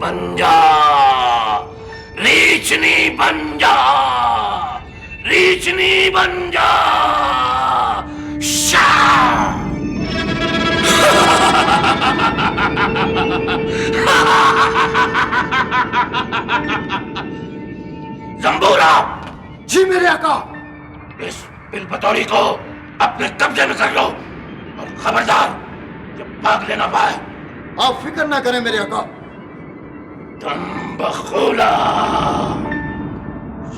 बन जा, रीछनी बन जा, रीछनी बन जा। जंबूरा। जी मेरे आका। इस बिलबतौरी को अपने कब्जे में कर लो और खबरदार जब भाग लेना पाए। आप फिक्र ना करें मेरे आका। तंबखूला,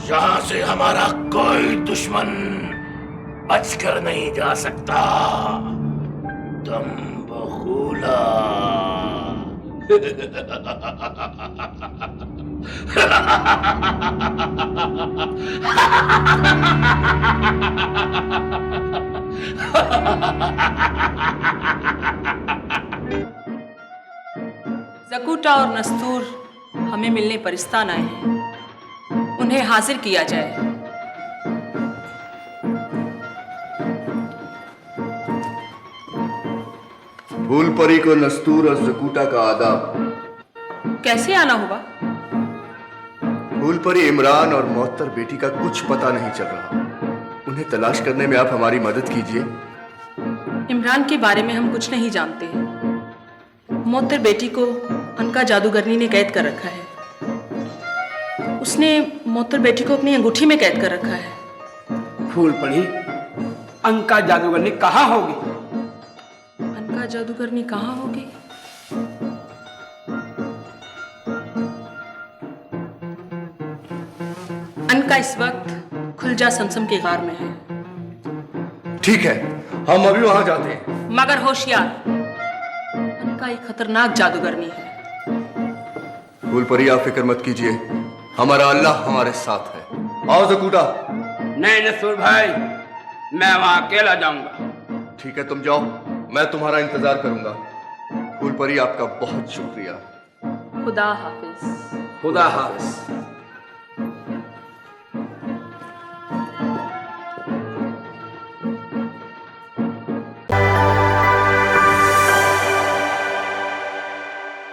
यहां से हमारा कोई दुश्मन बचकर नहीं जा सकता। तंबखूला। ज़कूटा और नस्तूर हमें मिलने परिस्तान आए हैं, उन्हें हाजिर किया जाए। फूलपरी को नस्तूर और ज़कूटा का आदाब। कैसे आना होगा? फूलपरी, इमरान और मोहत्तर बेटी का कुछ पता नहीं चल रहा, उन्हें तलाश करने में आप हमारी मदद कीजिए। इमरान के बारे में हम कुछ नहीं जानते। मोहत्तर बेटी को अनका जादूगरनी ने कैद कर रखा है। उसने मोहत्तर बेटी को अपनी अंगूठी में कैद कर रखा है। फूलपरी, अनका जादूगरनी कहाँ होगी? अनका जादूगरनी कहाँ होगी? अनका इस वक्त खुलजा समसम के गार में है। ठीक है, हम अभी वहां जाते हैं। मगर होशियार, अनका एक खतरनाक जादूगरनी है। फूलपरी, आप फिक्र मत कीजिए, हमारा अल्लाह हमारे साथ है। आओ ज़कूटा। नहीं नसूर भाई, मैं वहां अकेला जाऊंगा। ठीक है, तुम जाओ, मैं तुम्हारा इंतजार करूंगा। फूलपरी, आपका बहुत शुक्रिया। खुदा हाफिज। खुदा हाफिज।